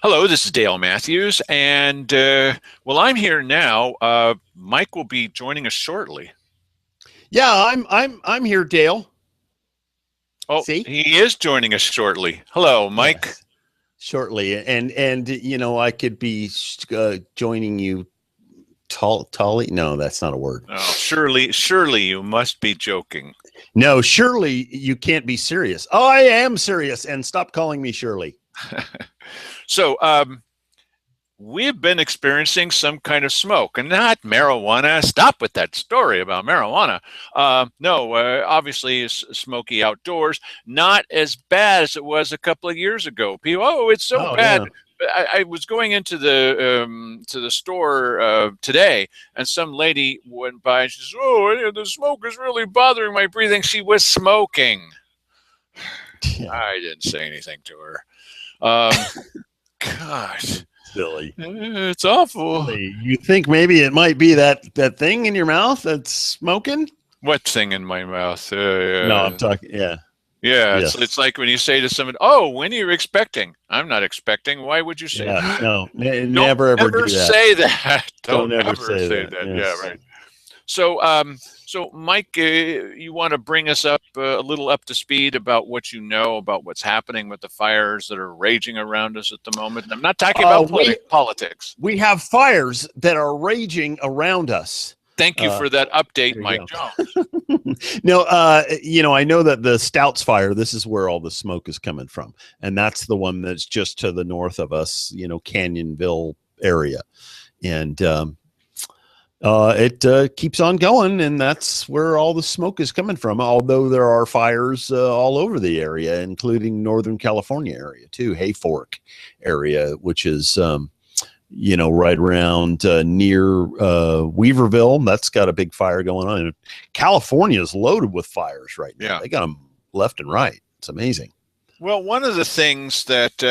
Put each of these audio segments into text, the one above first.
Hello, this is Dale Matthews, and well, I'm here now. Mike will be joining us shortly. Yeah, I'm here, Dale. Oh, See? he is joining us shortly. Hello, Mike. Yes, shortly, and I could be joining you. Tolly? No, that's not a word. Oh, surely you must be joking. No, surely you can't be serious. Oh, I am serious, and stop calling me Shirley. So, we've been experiencing some kind of smoke, and not marijuana. Stop with that story about marijuana. No, obviously it's smoky outdoors. Not as bad as it was a couple of years ago. People, oh, it's so Oh bad. yeah. I was going into the store today, and some lady went by. And she says, "Oh, the smoke is really bothering my breathing." She was smoking. Yeah. I didn't say anything to her. Um, gosh. Silly. It's awful. Silly. You think maybe it might be that thing in your mouth that's smoking? What thing in my mouth? No, I'm talking. Yeah. Yeah, Yes. it's like when you say to someone, "Oh, when are you expecting?" I'm not expecting. Why would you say Yeah. that? No. Don't Never ever ever do that. say that. Don't ever ever say say that. that. Yeah, Yes. right. So Mike, you want to bring us up a little up to speed about what you know about what's happening with the fires that are raging around us at the moment. And I'm not talking about politics. We have fires that are raging around us. Thank you for that update, there you Mike go. Jones. No, I know that the Stouts fire, this is where all the smoke is coming from. And that's the one that's just to the north of us, Canyonville area. And it keeps on going, and that's where all the smoke is coming from. Although there are fires all over the area, including Northern California area too, Hayfork area, which is right around near Weaverville. That's got a big fire going on. California is loaded with fires right now. Yeah. They got them left and right. It's amazing. Well, one of the things that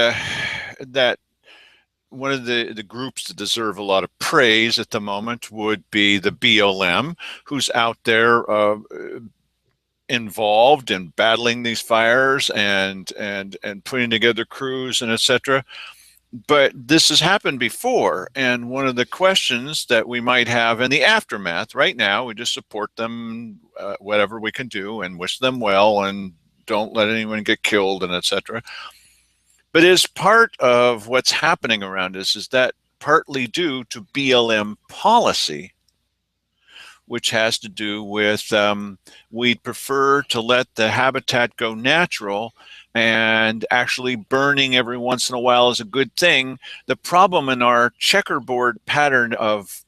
one of the groups that deserve a lot of praise at the moment would be the BLM, who's out there involved in battling these fires and putting together crews and etc. But this has happened before, and one of the questions that we might have in the aftermath right now, we just support them, whatever we can do, and wish them well, and don't let anyone get killed, and etc. But as part of what's happening around us, is that partly due to BLM policy, which has to do with we'd prefer to let the habitat go natural, and actually burning every once in a while is a good thing. The problem in our checkerboard pattern of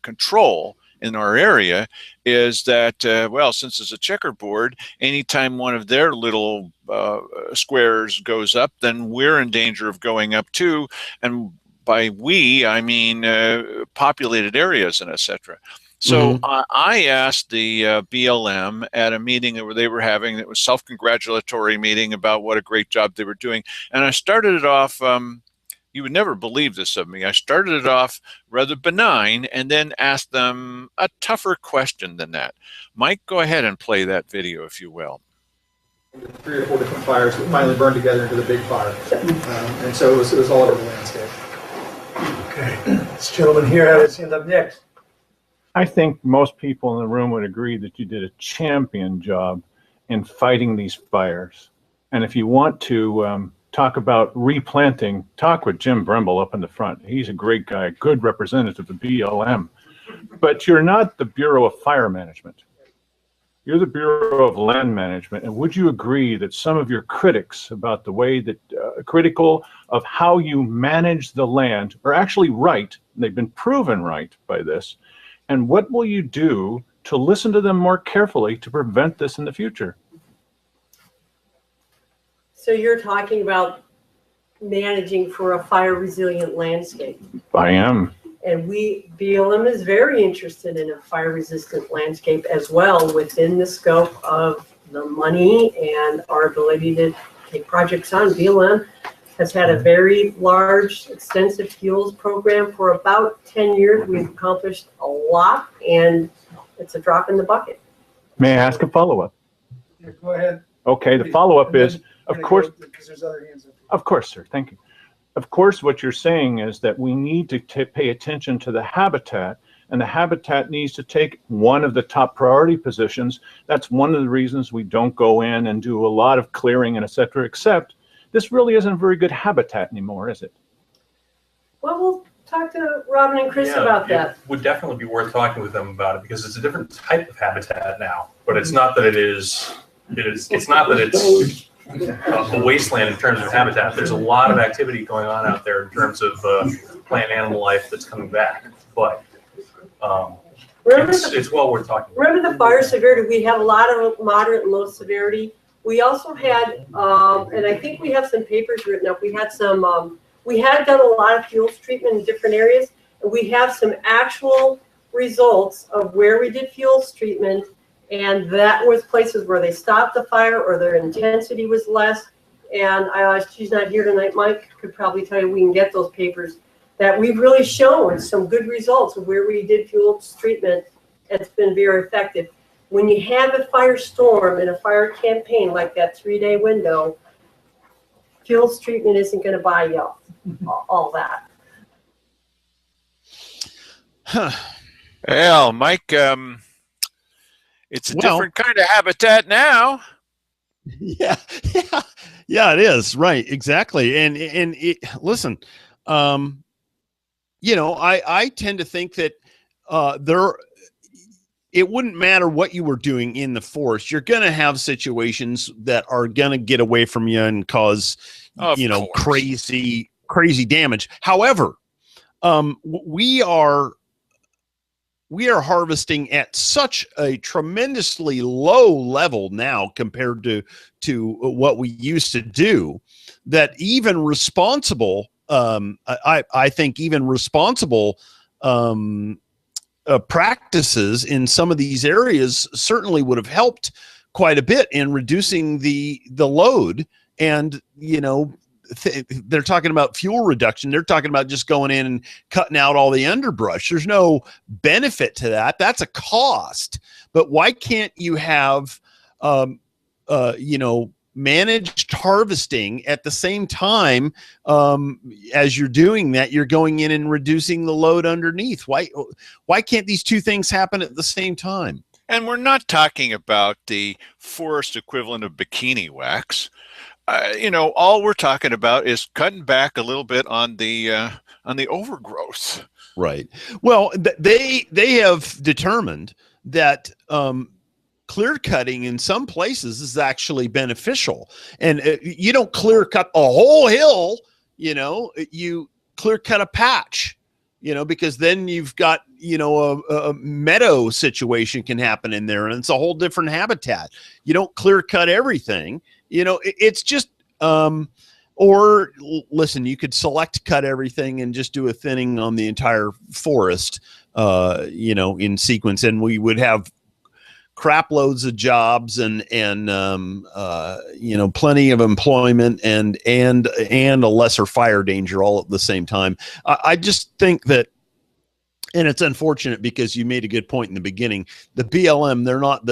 control in our area is that, well, since it's a checkerboard, anytime one of their little squares goes up, then we're in danger of going up too. And by we, I mean populated areas and etc. So I asked the BLM at a meeting that they were having. It was a self-congratulatory meeting about what a great job they were doing. And I started it off, you would never believe this of me. I started it off rather benign and then asked them a tougher question than that. Mike, go ahead and play that video, if you will. 3 or 4 different fires that finally burned together into the big fire. And so it was all over the landscape. Okay, this gentleman here had his hand up next. I think most people in the room would agree that you did a champion job in fighting these fires. And if you want to talk about replanting, talk with Jim Bremble up in the front. He's a great guy, good representative of BLM. But you're not the Bureau of Fire Management. You're the Bureau of Land Management. And would you agree that some of your critics about the way that, critical of how you manage the land are actually right? They've been proven right by this. And what will you do to listen to them more carefully to prevent this in the future? So you're talking about managing for a fire resilient landscape. I am. And BLM is very interested in a fire resistant landscape as well, within the scope of the money and our ability to take projects on. BLM has had a very large, extensive fuels program for about 10 years. We've accomplished a lot, and it's a drop in the bucket. May I ask a follow-up? Yeah, go ahead. Okay, the follow-up is, of course, because there's other hands up. Of course, sir. Thank you. of course, what you're saying is that we need to pay attention to the habitat, and the habitat needs to take one of the top priority positions. That's one of the reasons we don't go in and do a lot of clearing and et cetera, except this really isn't a very good habitat anymore, is it? Well, we'll talk to Robin and Chris about that. It would definitely be worth talking with them about it, because it's a different type of habitat now. But it's not that it's not that it's a wasteland in terms of habitat. There's a lot of activity going on out there in terms of plant animal life that's coming back. But it's well worth talking about. Remember the fire severity? We have a lot of moderate and low severity. We also had, and I think we have some papers written up. We had some, we had done a lot of fuels treatment in different areas. And we have some actual results of where we did fuels treatment, and that was places where they stopped the fire or their intensity was less. And she's not here tonight. Mike could probably tell you we can get those papers, that we've really shown some good results of where we did fuels treatment. It's been very effective. When you have a firestorm and a fire campaign like that 3-day window, fuels treatment isn't going to buy you all that. Huh. Well, Mike, it's a different kind of habitat now. Yeah, it is, right, exactly. And listen, you know, I tend to think that it wouldn't matter what you were doing in the forest. You're going to have situations that are going to get away from you and cause, crazy damage. However, we are harvesting at such a tremendously low level now compared to what we used to do, that even responsible, I think even responsible practices in some of these areas certainly would have helped quite a bit in reducing the load. And, you know, they're talking about fuel reduction. They're talking about just going in and cutting out all the underbrush. There's no benefit to that. That's a cost. But why can't you have, managed harvesting at the same time? As you're doing that, you're going in and reducing the load underneath. Why can't these two things happen at the same time? And we're not talking about the forest equivalent of bikini wax. All we're talking about is cutting back a little bit on the overgrowth. Right. Well, they have determined that clear cutting in some places is actually beneficial, and you don't clear cut a whole hill. You clear cut a patch. Because then you've got a meadow situation can happen in there, and it's a whole different habitat. You don't clear cut everything. It's just, or listen, you could select cut everything and just do a thinning on the entire forest, in sequence, and we would have crap loads of jobs and plenty of employment and a lesser fire danger all at the same time. I just think that, and it's unfortunate because you made a good point in the beginning. The BLM, they're not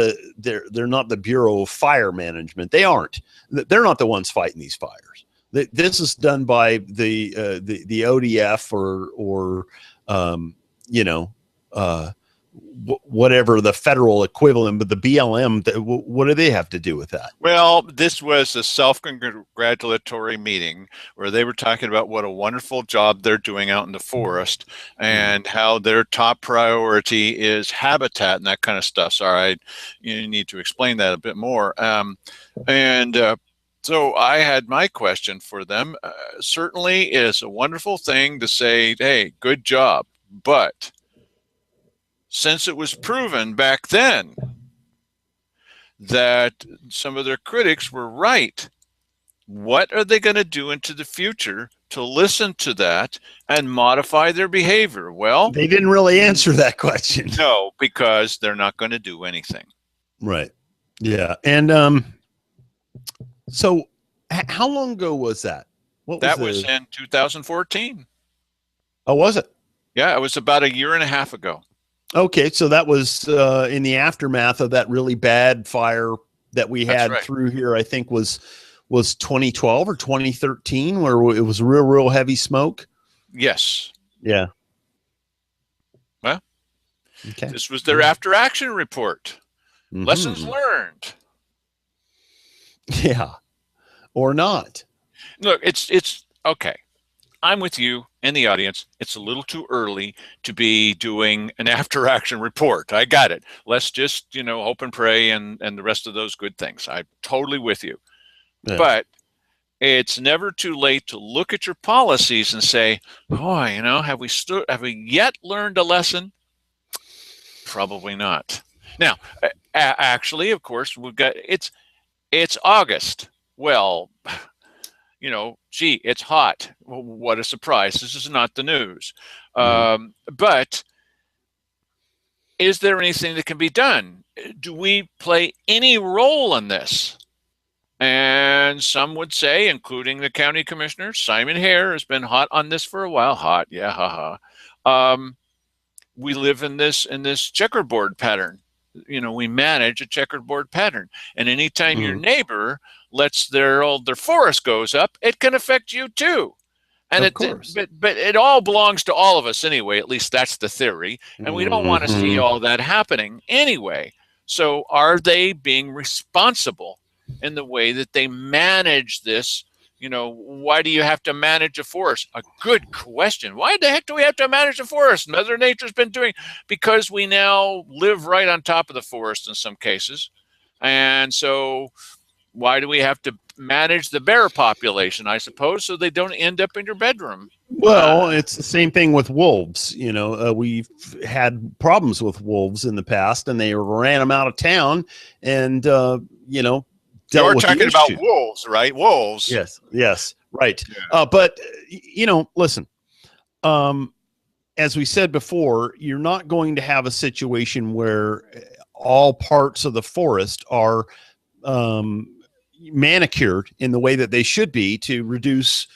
the Bureau of Fire Management. They aren't. They're not the ones fighting these fires. This is done by the ODF or whatever the federal equivalent, but the BLM, what do they have to do with that? Well, this was a self-congratulatory meeting where they were talking about what a wonderful job they're doing out in the forest and how their top priority is habitat and that kind of stuff. Sorry, you need to explain that a bit more. So I had my question for them. Certainly is a wonderful thing to say, hey, good job, but since it was proven back then that some of their critics were right, what are they going to do into the future to listen to that and modify their behavior? Well, they didn't really answer that question. No, because they're not going to do anything. Right. Yeah. And so how long ago was that? That was in 2014. Oh, was it? Yeah, it was about a year and a half ago. Okay, so that was in the aftermath of that really bad fire that we had through here. I think was was 2012 or 2013 where it was real heavy smoke. Yes. Yeah. Well, okay. This was their after action report. Mhm. Lessons learned. Yeah. Or not. Look, it's okay. I'm with you and the audience. It's a little too early to be doing an after action report. I got it. Let's just, hope and pray and the rest of those good things. I'm totally with you. Yeah. But it's never too late to look at your policies and say, boy, have we yet learned a lesson? Probably not. Now, actually, of course, it's August. Well, gee, it's hot. Well, what a surprise. This is not the news. But is there anything that can be done? Do we play any role in this? And some would say, including the county commissioner, Simon Hare has been hot on this for a while. Hot, yeah, haha. We live in this checkerboard pattern. We manage a checkerboard pattern, and anytime your neighbor lets their forest goes up, it can affect you too. And of course. But it all belongs to all of us anyway. At least that's the theory, and we don't want to see all that happening anyway. So, are they being responsible in the way that they manage this? Why do you have to manage a forest? A good question. Why the heck do we have to manage a forest? Mother Nature's been doing, because we now live right on top of the forest in some cases. And so why do we have to manage the bear population, I suppose, so they don't end up in your bedroom? Well, it's the same thing with wolves. We've had problems with wolves in the past, and they ran them out of town, and You're talking about wolves, right? Wolves. Yes, right. Yeah. But listen. As we said before, you're not going to have a situation where all parts of the forest are manicured in the way that they should be to reduce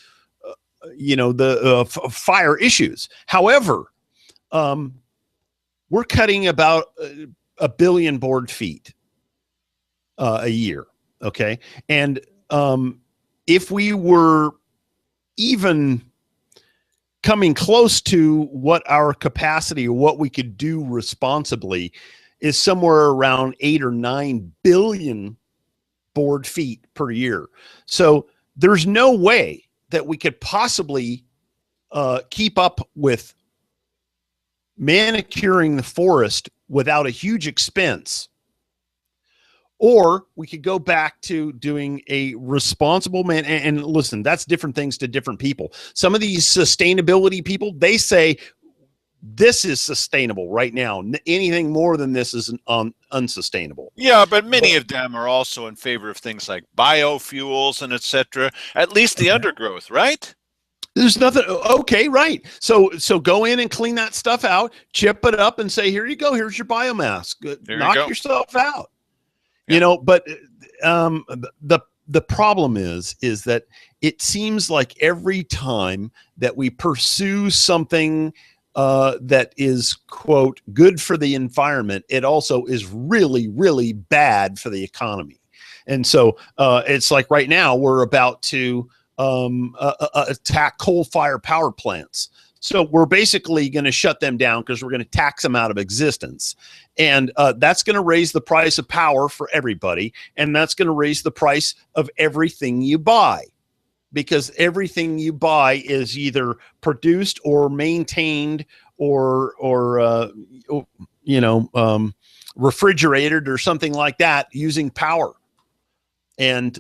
the fire issues. However, we're cutting about 1 billion board feet a year. Okay. And if we were even coming close to what our capacity or what we could do responsibly is somewhere around 8 or 9 billion board feet per year. So there's no way that we could possibly keep up with manicuring the forest without a huge expense. Or we could go back to doing a responsible and listen, that's different things to different people. Some of these sustainability people, they say this is sustainable right now. Anything more than this is unsustainable. Yeah, but many of them are also in favor of things like biofuels and etc. At least the undergrowth, right? There's nothing. Okay, right. So go in and clean that stuff out, chip it up, and say, here you go. Here's your biomass. Knock yourself out. Yeah. But the problem is that it seems like every time that we pursue something that is, quote, good for the environment, it also is really, really bad for the economy. And so it's like right now we're about to attack coal-fired power plants. So we're basically going to shut them down because we're going to tax them out of existence. And that's going to raise the price of power for everybody. And that's going to raise the price of everything you buy, because everything you buy is either produced or maintained or refrigerated or something like that using power. And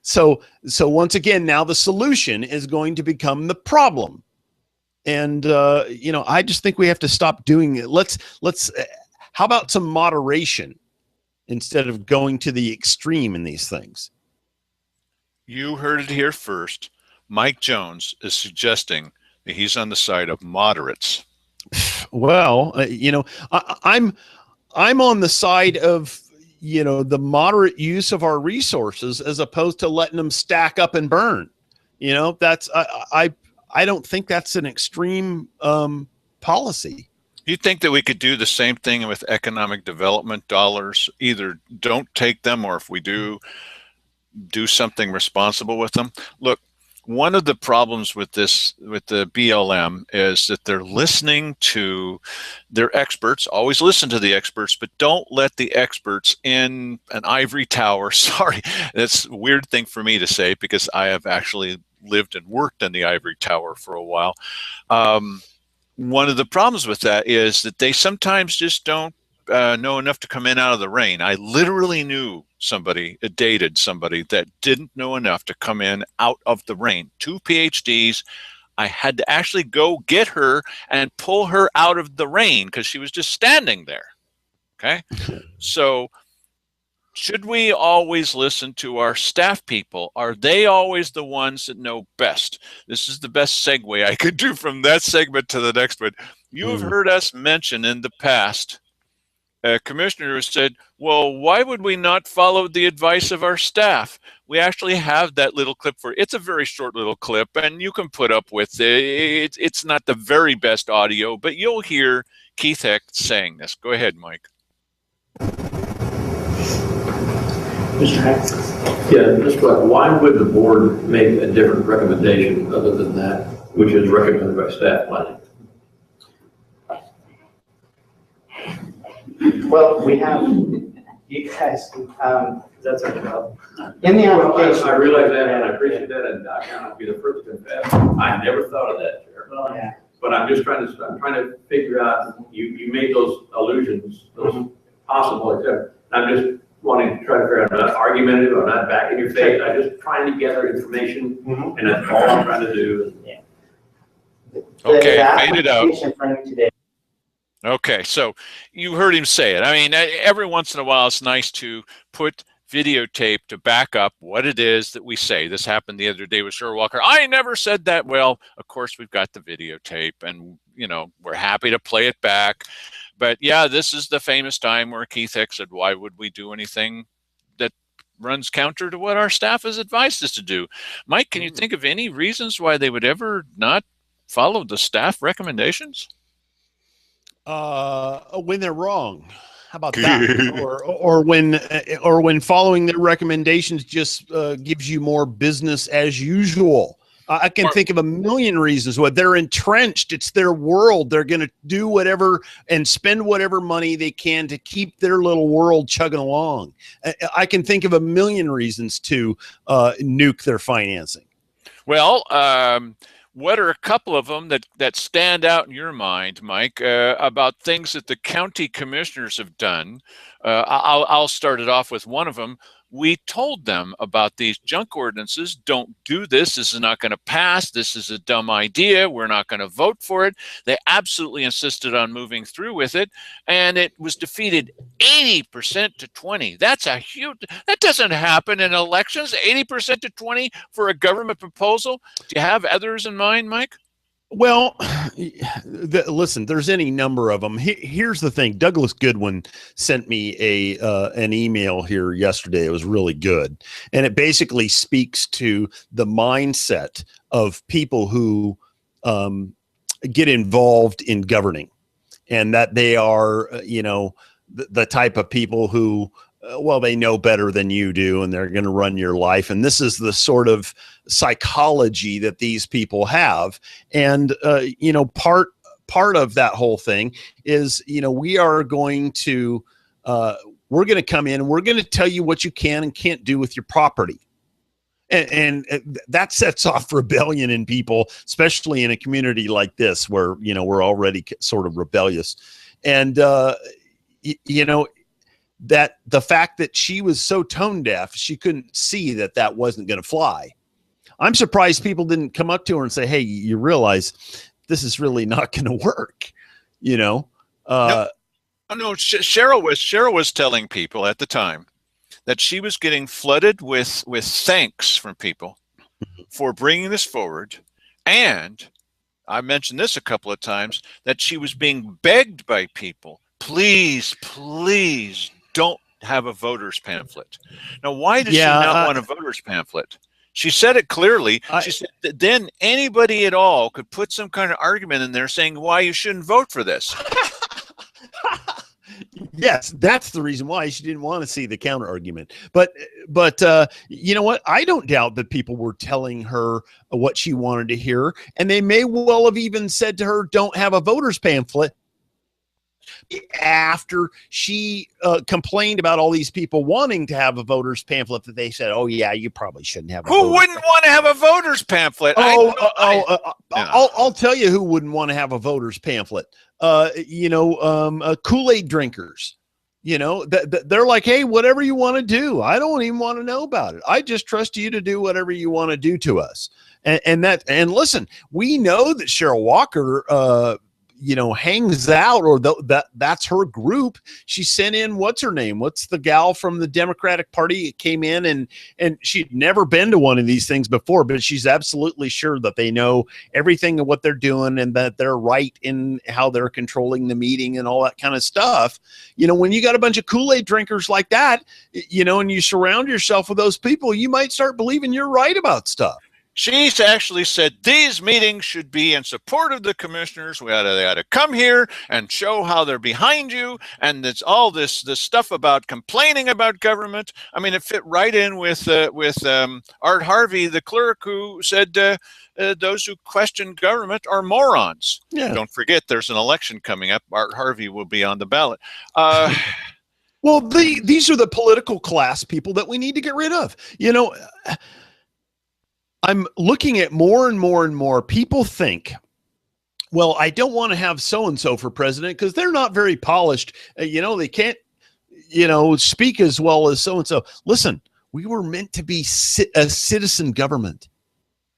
so once again, now the solution is going to become the problem. And I just think we have to stop doing it. Let's how about some moderation instead of going to the extreme in these things? You heard it here first. Mike Jones is suggesting that he's on the side of moderates. Well, I'm on the side of the moderate use of our resources as opposed to letting them stack up and burn. That's I don't think that's an extreme policy. You think that we could do the same thing with economic development dollars? Either don't take them, or if we do, do something responsible with them. Look, one of the problems with this, with the BLM, is that they're listening to their experts. Always listen to the experts, but don't let the experts in an ivory tower. Sorry, that's a weird thing for me to say because I have actually lived and worked in the ivory tower for a while. One of the problems with that is that they sometimes just don't know enough to come in out of the rain. I literally knew somebody, dated somebody that didn't know enough to come in out of the rain. 2 PhDs. I had to actually go get her and pull her out of the rain because she was just standing there. Okay. So should we always listen to our staff people? Are they always the ones that know best? This is the best segue I could do from that segment to the next one. You have heard us mention in the past, a commissioner said, well, why would we not follow the advice of our staff? We actually have that little clip for it. It's a very short little clip, and you can put up with it. It's not the very best audio, but you'll hear Keith Hecht saying this. Go ahead, Mike. Mr. Hecht? Yeah, just why would the board make a different recommendation other than that, which is recommended by staff planning? Well, we have, you guys, that's our job. In the application. I realize that, and I appreciate that, and I cannot be the first to confess. I never thought of that, Chair. Well, yeah. But I'm trying to figure out, you made those allusions, those possible, etc. I'm just wanting to try to figure out, I'm not argumentative, I'm not backing your faith, I'm just trying to gather information, and that's all I'm trying to do. Yeah. Okay, made it out. In front of you today. Okay, so you heard him say it. I mean, every once in a while, it's nice to put videotape to back up what it is that we say. This happened the other day with Sherwood Walker. I never said that. Well, of course, we've got the videotape, and, you know, we're happy to play it back. But, yeah, this is the famous time where Keith Hecht said, why would we do anything that runs counter to what our staff has advised us to do? Mike, can you think of any reasons why they would ever not follow the staff recommendations? When they're wrong. How about that? or when following their recommendations just gives you more business as usual. I can think of a million reasons why. They're entrenched. It's their world. They're going to do whatever and spend whatever money they can to keep their little world chugging along. I can think of a million reasons to nuke their financing. Well, what are a couple of them that stand out in your mind, Mike, about things that the county commissioners have done? I'll start it off with one of them. We told them about these junk ordinances. Don't do this. This is not going to pass. This is a dumb idea. We're not going to vote for it. They absolutely insisted on moving through with it, and it was defeated 80% to 20. That's a huge. That doesn't happen in elections. 80% to 20 for a government proposal. Do you have others in mind, Mike? Well, listen, there's any number of them. Here's the thing. Douglas Goodwin sent me an email here yesterday. It was really good. And it basically speaks to the mindset of people who get involved in governing, and that they are, the type of people who, well, they know better than you do, and they're going to run your life. And this is the sort of psychology that these people have. And, part of that whole thing is, we are going to, we're going to come in and we're going to tell you what you can and can't do with your property. And that sets off rebellion in people, especially in a community like this where, we're already sort of rebellious. And, that the fact that she was so tone deaf, she couldn't see that wasn't going to fly. I'm surprised people didn't come up to her and say, hey, you realize this is really not going to work, No, Cheryl was telling people at the time that she was getting flooded with thanks from people for bringing this forward. And I mentioned this a couple of times, that she was being begged by people, please don't have a voter's pamphlet. Now, why does she not want a voter's pamphlet? She said it clearly. She said that then anybody at all could put some kind of argument in there saying why you shouldn't vote for this. Yes, that's the reason why she didn't want to see the counter argument. But you know what? I don't doubt that people were telling her what she wanted to hear, and they may well have even said to her, "Don't have a voter's pamphlet." After she complained about all these people wanting to have a voter's pamphlet, that they said, "Oh yeah, you probably shouldn't have." Who wouldn't want to have a voter's pamphlet? I'll tell you who wouldn't want to have a voter's pamphlet. Kool-Aid drinkers. You know, they're like, "Hey, whatever you want to do, I don't even want to know about it. I just trust you to do whatever you want to do to us." And listen, we know that Cheryl Walker hangs out, or that's her group. She sent in, what's her name? What's the gal from the Democratic Party? It came in and she'd never been to one of these things before, but she's absolutely sure that they know everything of what they're doing and that they're right in how they're controlling the meeting and all that kind of stuff. You know, when you got a bunch of Kool-Aid drinkers like that, and you surround yourself with those people, you might start believing you're right about stuff. She's actually said these meetings should be in support of the commissioners. They ought to come here and show how they're behind you. And it's all this stuff about complaining about government. I mean, it fit right in with Art Harvey, the clerk, who said those who question government are morons. Yeah. Don't forget, there's an election coming up. Art Harvey will be on the ballot. Well, these are the political class people that we need to get rid of. I'm looking at more and more and more people think, well, I don't want to have so-and-so for president because they're not very polished. They can't, speak as well as so-and-so. Listen, we were meant to be a citizen government,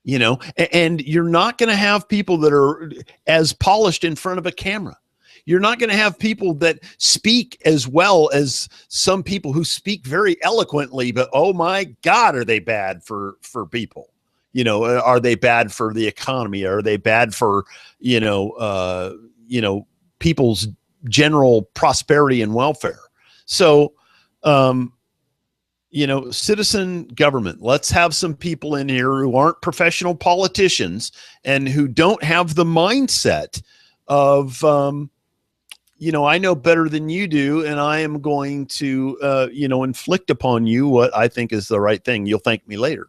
and you're not going to have people that are as polished in front of a camera. You're not going to have people that speak as well as some people who speak very eloquently, but oh my God, are they bad for people? Are they bad for the economy? Are they bad for, people's general prosperity and welfare? So, citizen government, let's have some people in here who aren't professional politicians and who don't have the mindset of, I know better than you do, and I am going to, inflict upon you what I think is the right thing. You'll thank me later.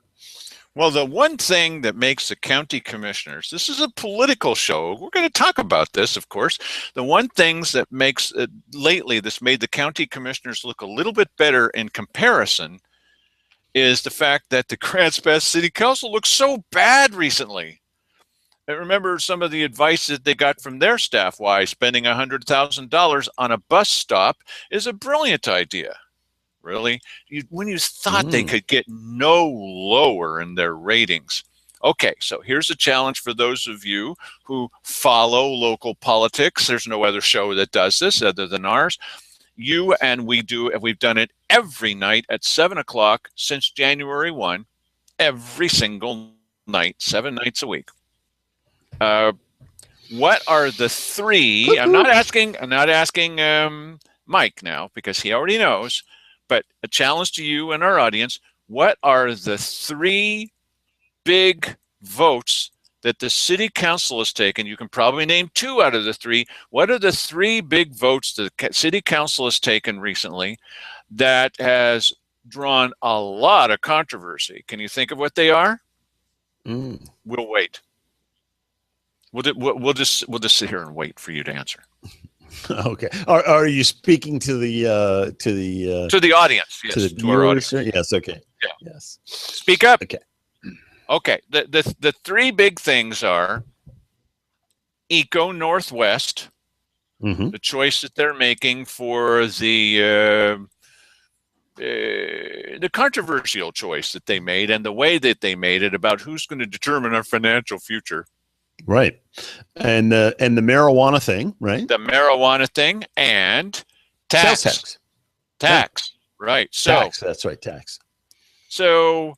Well, the one thing that makes the county commissioners, this is a political show. We're going to talk about this, of course. The one things that makes lately this made the county commissioners look a little bit better in comparison is the fact that the Grants Pass City Council looks so bad recently. I remember some of the advice that they got from their staff, why spending $100,000 on a bus stop is a brilliant idea. Really? When you thought they could get no lower in their ratings. Okay, so here's a challenge for those of you who follow local politics. There's no other show that does this other than ours. We've done it every night at 7 o'clock since January 1, every single night, 7 nights a week. What are the three? I'm not asking Mike now because he already knows. But a challenge to you and our audience, what are the three big votes that the city council has taken? You can probably name two out of the three. What are the three big votes the city council has taken recently that has drawn a lot of controversy? Can you think of what they are? We'll wait. We'll just sit here and wait for you to answer. Okay. Are you speaking to the audience? Yes, to our audience. Yes. Okay. Yeah. Yes. Speak up. Okay. Okay. The three big things are Eco Northwest, the choice that they're making for the controversial choice that they made and the way that they made it about who's going to determine our financial future. Right. And the marijuana thing, right? The marijuana thing and tax. Sales tax. Right. So tax. That's right. Tax. So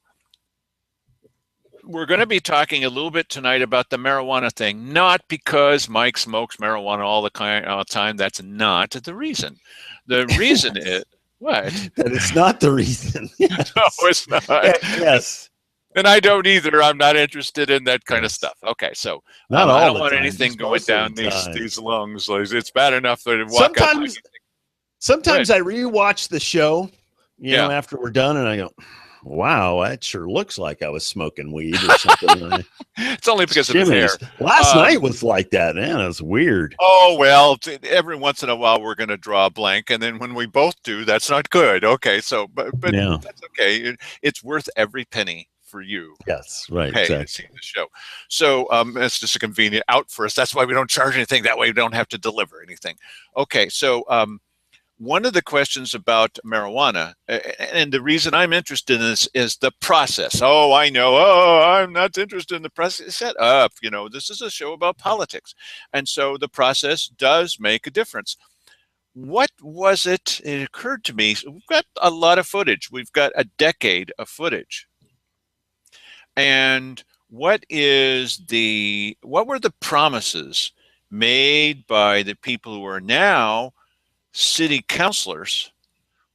we're going to be talking a little bit tonight about the marijuana thing, not because Mike smokes marijuana all the time. That's not the reason. The reason is what? That it's not the reason. Yes. No, it's not. Yes. And I don't either. I'm not interested in that kind of stuff. Okay, so I don't want anything going down these lungs. It's bad enough that I walk out. Sometimes I rewatch the show, you know, Yeah. after we're done, and I go, wow, that sure looks like I was smoking weed or something. It's only because of his Jimmy's. hair. Last night was like that, man. It was weird. Oh, well, every once in a while we're going to draw a blank, and then when we both do, that's not good. Okay, so but Yeah. that's okay. It's worth every penny for you. Yes, right. Pay to Exactly. see the show. So it's just a convenient out for us. That's why we don't charge anything. That way we don't have to deliver anything. Okay, so one of the questions about marijuana, and the reason I'm interested in this is the process. Oh, I know. Oh, I'm not interested in the process. Shut up. You know, this is a show about politics. And so the process does make a difference. What was it? It occurred to me, we've got a lot of footage. We've got a decade of footage. And what were the promises made by the people who are now city councilors?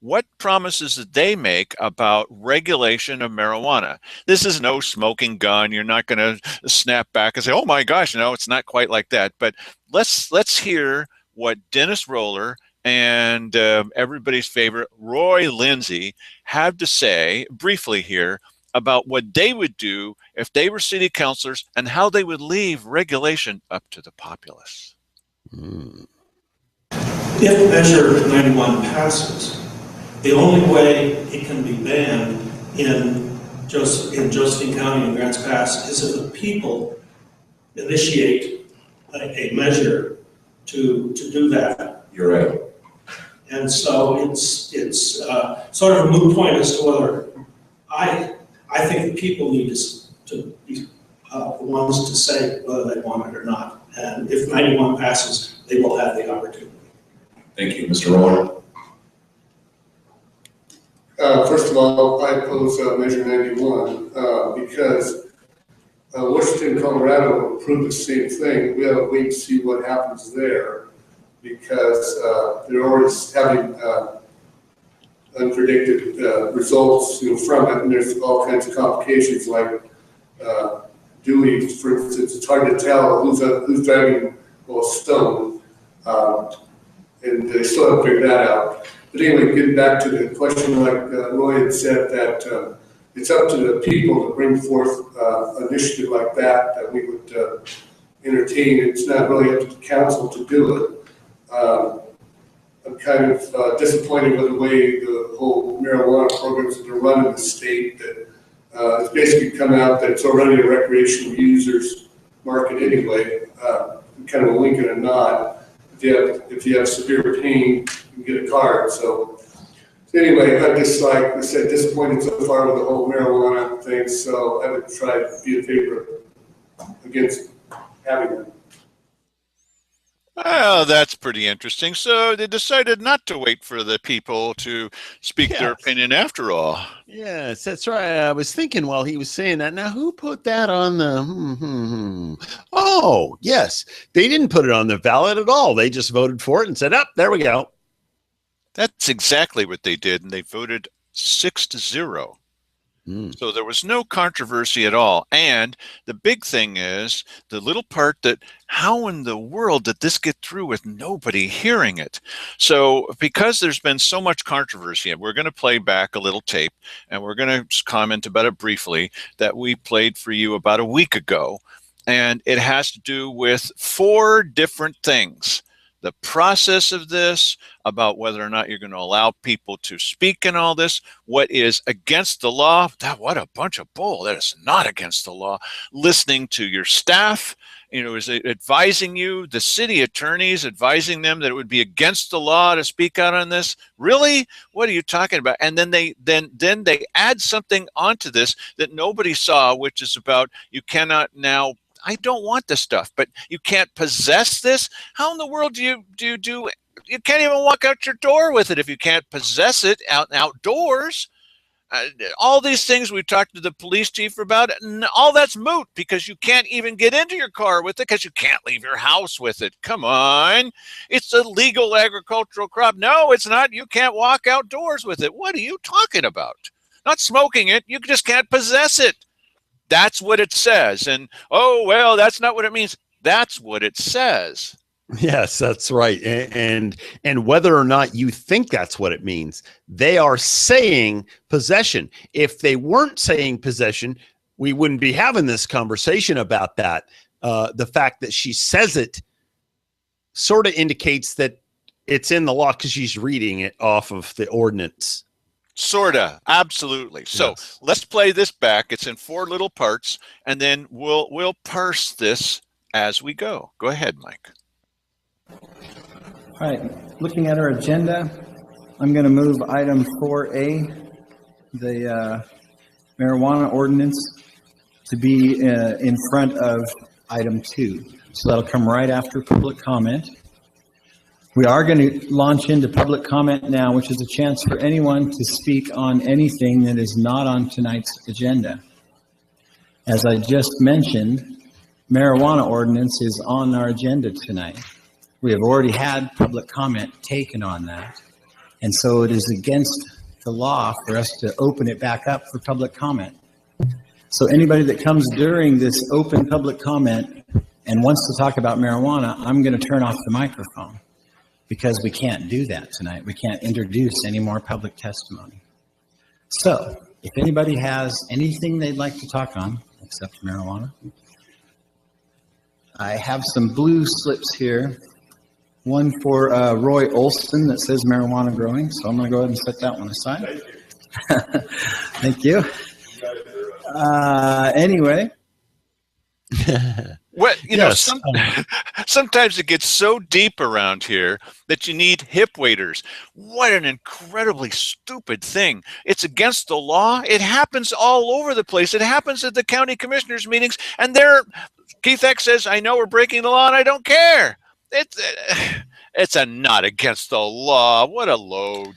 What promises did they make about regulation of marijuana? This is no smoking gun. You're not going to snap back and say, "Oh my gosh, no, it's not quite like that." But let's hear what Dennis Roller and everybody's favorite Roy Lindsay have to say briefly here about what they would do if they were city councilors and how they would leave regulation up to the populace. If Measure 91 passes, the only way it can be banned in Josephine County and Grants Pass is if the people initiate a measure to do that. You're right. And so it's sort of a moot point as to whether I think the people need to be the ones to say whether they want it or not. And if 91 passes, they will have the opportunity. Thank you, Mr. Roller. First of all, I oppose Measure 91 because Washington, Colorado approved the same thing. We have to wait and see what happens there because they're always having unpredicted results, from it, and there's all kinds of complications like Dewey, for instance. It's hard to tell who's driving a stone, and they still haven't figured that out. But anyway, getting back to the question, like Roy had said, that it's up to the people to bring forth an initiative like that we would entertain. It's not really up to the council to do it. I'm kind of disappointed with the way the whole marijuana programs have been run in the state. That it's basically come out that it's already a recreational users market anyway. Kind of a wink and a nod. If you have severe pain, you can get a card. So anyway, I'm just, like I said, disappointed so far with the whole marijuana thing. So I would try to be in favor against having it. Well, that's pretty interesting. So they decided not to wait for the people to speak their opinion after all. Yes, that's right. I was thinking while he was saying that. Now, who put that on the? Oh, yes. They didn't put it on the ballot at all. They just voted for it and said, there we go. That's exactly what they did, and they voted 6-0. So there was no controversy at all. And the big thing is the little part that how in the world did this get through with nobody hearing it? So because there's been so much controversy, and we're going to play back a little tape, and we're going to comment about it briefly that we played for you about a week ago. And it has to do with 4 different things. The process of this, about whether or not you're going to allow people to speak in all this, what is against the law, what a bunch of bull, that is not against the law. Listening to your staff, is advising you, the city attorneys advising them that it would be against the law to speak out on this. Really? What are you talking about? And then they add something onto this that nobody saw, which is about you cannot now. I don't want this stuff, but you can't possess this. How in the world do you you can't even walk out your door with it if you can't possess it outdoors. All these things we've talked to the police chief about, all that's moot because you can't even get into your car with it because you can't leave your house with it. Come on. It's a legal agricultural crop. No, it's not. You can't walk outdoors with it. What are you talking about? Not smoking it. You just can't possess it. That's what it says. And, oh, well, that's not what it means. That's what it says. Yes, that's right. And whether or not you think that's what it means, they are saying possession. If they weren't saying possession, we wouldn't be having this conversation about that. The fact that she says it sort of indicates that it's in the law because she's reading it off of the ordinance. Sorta, absolutely. So Yes. let's play this back. It's in 4 little parts, and then we'll parse this as we go. Go ahead, Mike. All right, looking at our agenda, I'm going to move item 4A, the marijuana ordinance, to be in front of item 2. So that'll come right after public comment. We are going to launch into public comment now, which is a chance for anyone to speak on anything that is not on tonight's agenda. As I just mentioned, marijuana ordinance is on our agenda tonight. We have already had public comment taken on that. And so it is against the law for us to open it back up for public comment. So anybody that comes during this open public comment and wants to talk about marijuana, I'm going to turn off the microphone because we can't do that tonight. We can't introduce any more public testimony. So if anybody has anything they'd like to talk on, except marijuana, I have some blue slips here. One for Roy Olson that says marijuana growing, so I'm going to go ahead and set that one aside. Thank you. Anyway. What sometimes it gets so deep around here that you need hip waders. What an incredibly stupid thing. It's against the law. It happens all over the place. It happens at the county commissioners meetings, and Keith X says, I know we're breaking the law and I don't care. It's a not against the law. What a load.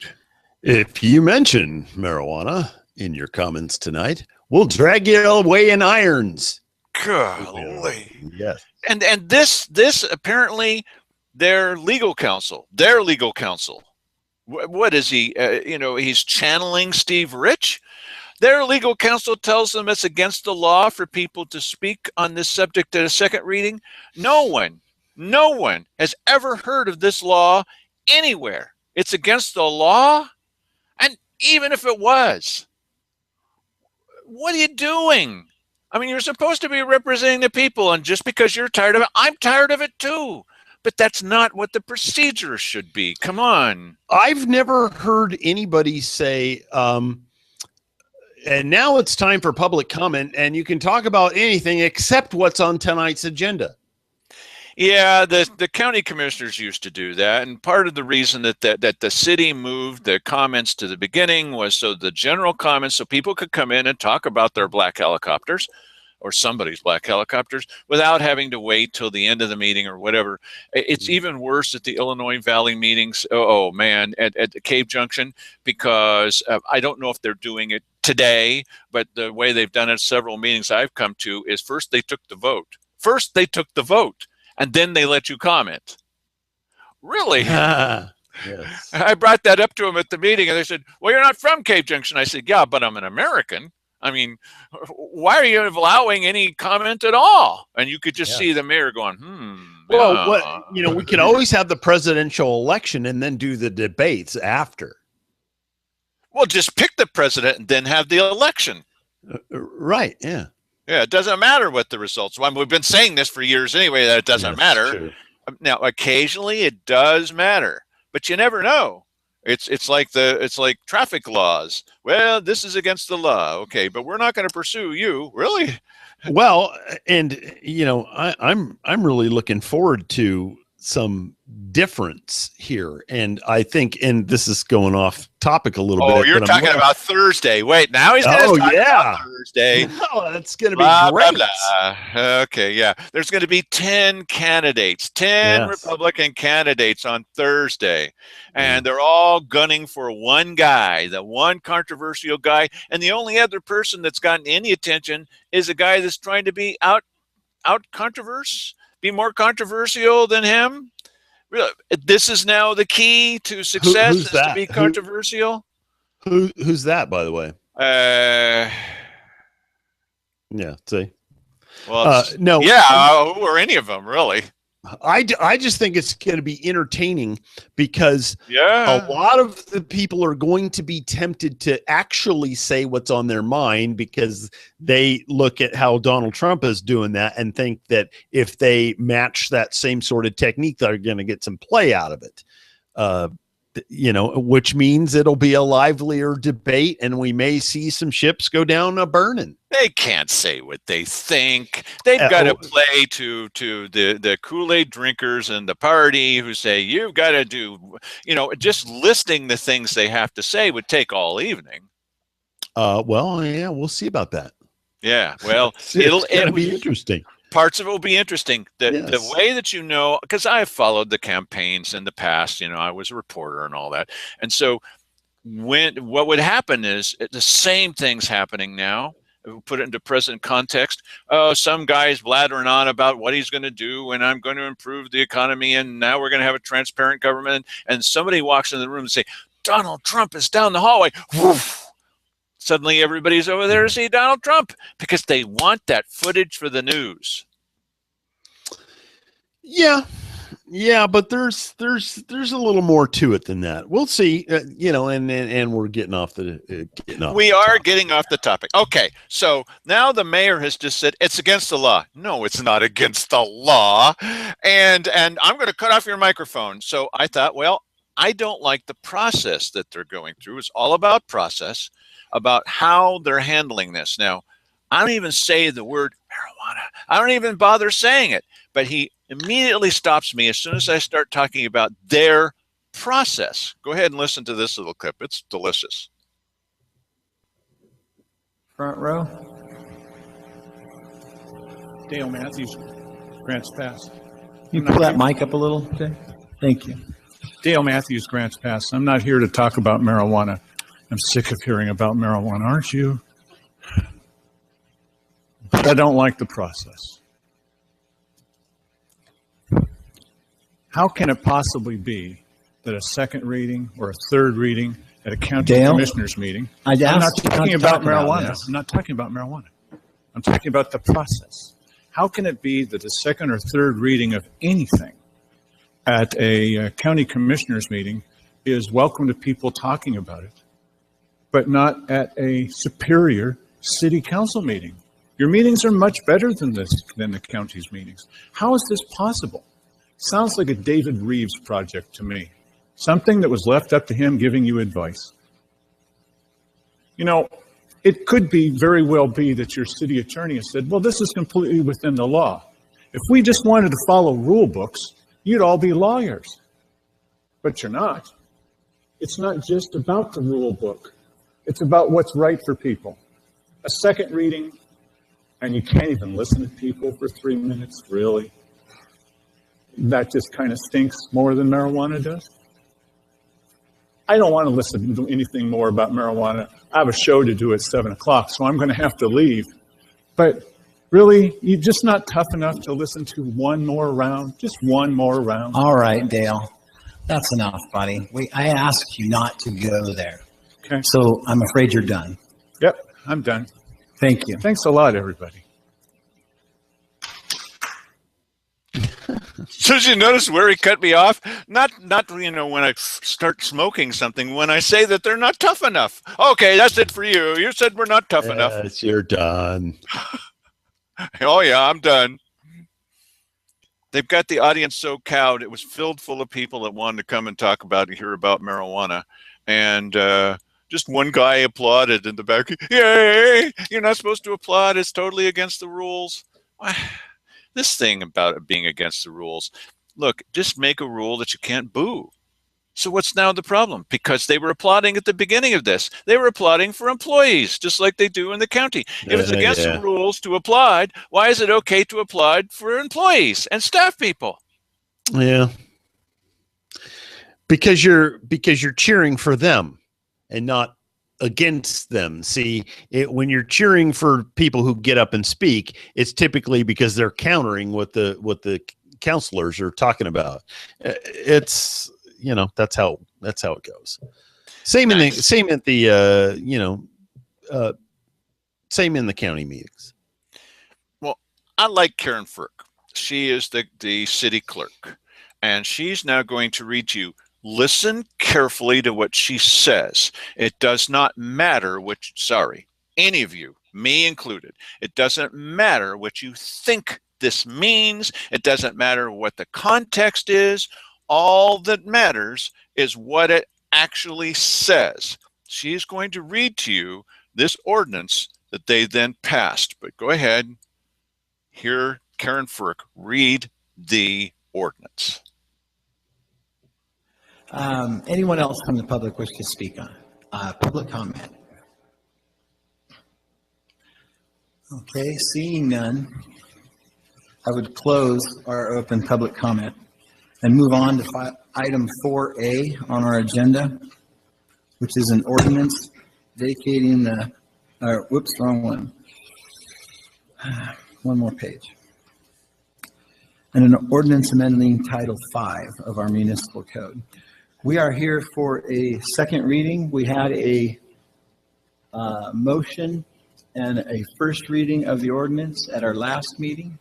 If you mention marijuana in your comments tonight, we'll drag you away in irons. Golly. Yes. And this apparently their legal counsel. What is he? He's channeling Steve Rich. Their legal counsel tells them it's against the law for people to speak on this subject at a second reading. No one has ever heard of this law anywhere. It's against the law. And even if it was, what are you doing? I mean, you're supposed to be representing the people, and just because you're tired of it, I'm tired of it too. But that's not what the procedure should be. Come on. I've never heard anybody say, and now it's time for public comment, and you can talk about anything except what's on tonight's agenda. Yeah, the county commissioners used to do that, and part of the reason that the city moved the comments to the beginning was so the general comments, so people could come in and talk about their black helicopters or somebody's black helicopters without having to wait till the end of the meeting or whatever. It's even worse at the Illinois Valley meetings. Oh man, at the Cave Junction, because I don't know if they're doing it today, but the way they've done it several meetings I've come to is first they took the vote. And then they let you comment. Really? Yes. I brought that up to them at the meeting, and they said, well, you're not from Cave Junction. I said, yeah, but I'm an American. I mean, why are you allowing any comment at all? And you could just see the mayor going, Well, we could always have the presidential election and then do the debates after. Well, just pick the president and then have the election. Right, yeah. Yeah, it doesn't matter what the results. Well, we've been saying this for years anyway, that it doesn't matter. True. Now, occasionally it does matter, but you never know. It's like traffic laws. Well, this is against the law, okay, but we're not going to pursue you, really. Well, and I'm really looking forward to some difference here, and I think, and this is going off topic a little bit. Oh, you're talking about Thursday. Wait, now he's going to talk about Thursday. No, that's going to be great. Blah, blah. Okay, yeah. There's going to be 10 candidates, 10 Republican candidates on Thursday, and they're all gunning for one guy, the one controversial guy, and the only other person that's gotten any attention is a guy that's trying to be out controversial. Be more controversial than him. Really, this is now the key to success is to be controversial. Who's that, by the way? Yeah, see. Well, no. Yeah, or any of them, really. I just think it's going to be entertaining because Yeah. a lot of the people are going to be tempted to actually say what's on their mind because they look at how Donald Trump is doing that and think that if they match that same sort of technique, they're going to get some play out of it. Which means it'll be a livelier debate and we may see some ships go down a burning. They can't say what they think. They've got to play to the Kool-Aid drinkers and the party who say, you've got to do, just listing the things they have to say would take all evening. Well, yeah, we'll see about that. Yeah, well, it'll be interesting. Parts of it will be interesting. The Yes. way that because I have followed the campaigns in the past, I was a reporter and all that. And so what would happen is the same thing's happening now. We'll put it into present context. Oh, some guy's blathering on about what he's going to do and I'm going to improve the economy and now we're going to have a transparent government. And somebody walks in the room and say, Donald Trump is down the hallway. Woof. Suddenly everybody's over there to see Donald Trump because they want that footage for the news. Yeah, but there's a little more to it than that. We'll see, and we're getting off the getting off the topic. Okay, so now the mayor has just said it's against the law. No, it's not against the law, and I'm going to cut off your microphone. So I thought, well, I don't like the process that they're going through. It's all about process, about how they're handling this. Now, I don't even say the word marijuana. I don't even bother saying it, but he immediately stops me as soon as I start talking about their process. Go ahead and listen to this little clip. It's delicious. Front row. Dale Matthews, Grants Pass. You pull that mic up a little, Jay? Thank you. Dale Matthews, Grants Pass. I'm not here to talk about marijuana. I'm sick of hearing about marijuana, aren't you? But I don't like the process. How can it possibly be that a second reading or a third reading at a county commissioners meeting? I'm not talking about marijuana. I'm not talking about marijuana. I'm talking about the process. How can it be that a second or third reading of anything at a county commissioners meeting is welcome to people talking about it, but not at a superior city council meeting? Your meetings are much better than the county's meetings. How is this possible? Sounds like a David Reeves project to me. Something that was left up to him giving you advice. It could very well be that your city attorney has said, well, this is completely within the law. If we just wanted to follow rule books, you'd all be lawyers. But you're not. It's not just about the rule book. It's about what's right for people. A second reading, and you can't even listen to people for 3 minutes, really? That just kind of stinks more than marijuana does. I don't want to listen to anything more about marijuana. I have a show to do at 7 o'clock, so I'm going to have to leave. But really, you're just not tough enough to listen to one more round, just one more round. All right, Dale. That's enough, buddy. I asked you not to go there. Okay. So I'm afraid you're done. Yep, I'm done. Thank you. Thanks a lot, everybody. So did you notice where he cut me off? Not when I start smoking something, when I say that they're not tough enough. Okay, that's it for you. You said we're not tough enough. Yes, you're done. Oh yeah, I'm done. They've got the audience so cowed. It was filled full of people that wanted to come and hear about marijuana. And just one guy applauded in the back. Yay! You're not supposed to applaud. It's totally against the rules. This thing about it being against the rules. Look, just make a rule that you can't boo. So what's now the problem? Because they were applauding at the beginning of this. They were applauding for employees, just like they do in the county. If it's against the rules to applaud, why is it okay to applaud for employees and staff people? Yeah. Because you're cheering for them and not against them. See, when you're cheering for people who get up and speak, it's typically because they're countering what the counselors are talking about. It's that's how it goes. Same in the county meetings. Well, I like Karen Frick. She is the city clerk, and she's now going to read to you. Listen carefully to what she says. It does not matter which, sorry, any of you, me included, it doesn't matter what you think this means. It doesn't matter what the context is. All that matters is what it actually says. She's going to read to you this ordinance that they then passed. But go ahead, hear Karen Frick read the ordinance. Anyone else from the public wish to speak on public comment? Okay, seeing none, I would close our open public comment and move on to item 4A on our agenda, which is an ordinance vacating the, whoops, wrong one. One more page. And an ordinance amending Title 5 of our municipal code. We are here for a second reading. We had a motion and a first reading of the ordinance at our last meeting.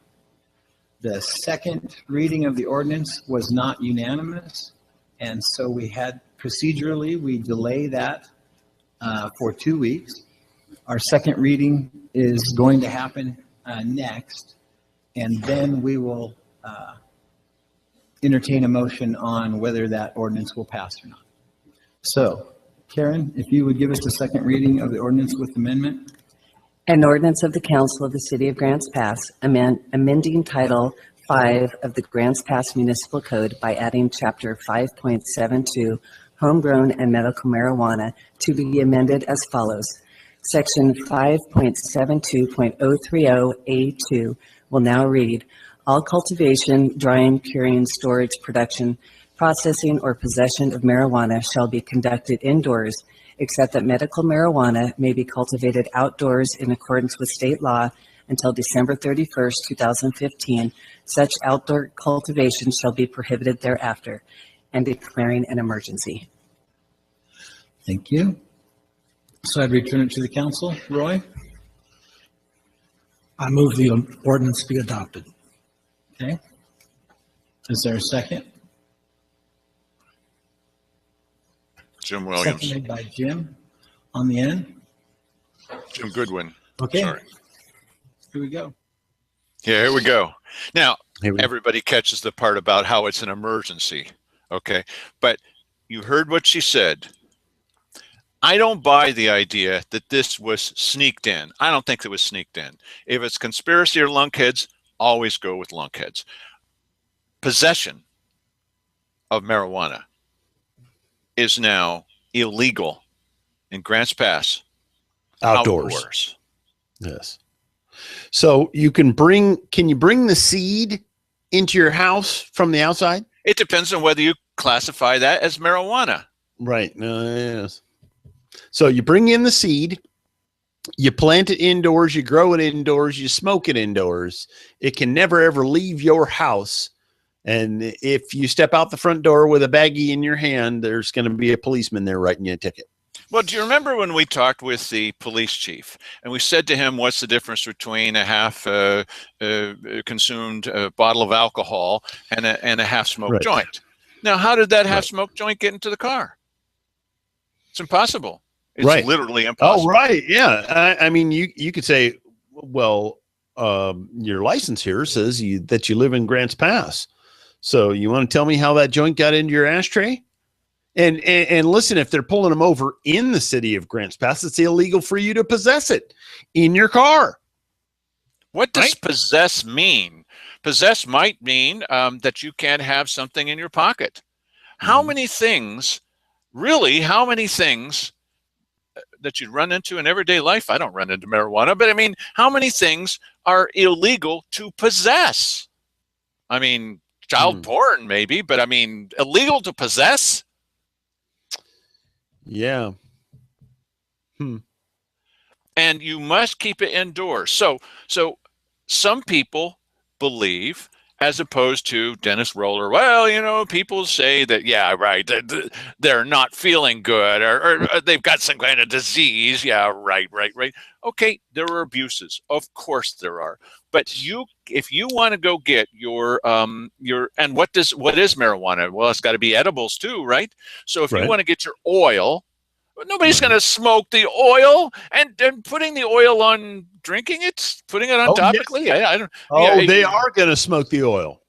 The second reading of the ordinance was not unanimous, and so we had procedurally, we delay that for 2 weeks. Our second reading is going to happen next, and then we will entertain a motion on whether that ordinance will pass or not. So, Karen, if you would give us the second reading of the ordinance with amendment. An ordinance of the Council of the City of Grants Pass amending Title 5 of the Grants Pass Municipal Code by adding Chapter 5.72, Homegrown and Medical Marijuana, to be amended as follows. Section 5.72.030A2 will now read, all cultivation, drying, curing, storage, production, processing, or possession of marijuana shall be conducted indoors, except that medical marijuana may be cultivated outdoors in accordance with state law until December 31st, 2015. Such outdoor cultivation shall be prohibited thereafter, and declaring an emergency. Thank you. So I'd return it to the council. Roy? I move the ordinance be adopted. Okay. Is there a second? Jim Williams. Seconded by Jim on the end. Jim Goodwin. Okay. Sorry. Here we go. Yeah, here we go. Now, everybody catches the part about how it's an emergency. Okay. But you heard what she said. I don't buy the idea that this was sneaked in. I don't think it was sneaked in. If it's conspiracy or lunkheads, always go with lunkheads. Possession of marijuana is now illegal in Grants Pass outdoors. Yes. So you can you bring the seed into your house from the outside? It depends on whether you classify that as marijuana. Right. Yes. So you bring in the seed, you plant it indoors, you grow it indoors, you smoke it indoors. It can never, ever leave your house. And if you step out the front door with a baggie in your hand, there's going to be a policeman there writing you a ticket. Well, do you remember when we talked with the police chief and we said to him, what's the difference between a half consumed bottle of alcohol and a half smoked joint? Now, how did that half smoked joint get into the car? It's impossible. It's literally impossible. Oh, right. Yeah. I mean, you could say, well, your license here says that you live in Grants Pass. So you want to tell me how that joint got into your ashtray? And listen, if they're pulling them over in the city of Grants Pass, it's illegal for you to possess it in your car. What does possess mean? Possess might mean that you can't have something in your pocket. How many things, really, how many things that you'd run into in everyday life? I don't run into marijuana, but I mean, how many things are illegal to possess? I mean, child porn maybe, but I mean, illegal to possess? Yeah. And you must keep it indoors. So some people believe, as opposed to Dennis Roller, well, you know, people say that, yeah, right, they're not feeling good or they've got some kind of disease. Yeah, right. Okay, there are abuses. Of course there are. But if you want to go get your and what is marijuana? Well, it's got to be edibles too, right? So if you Right. want to get your oil, nobody's going to smoke the oil and putting the oil on drinking it, putting it on Oh, yes. topically. I don't. Oh, Yeah, they are going to smoke the oil.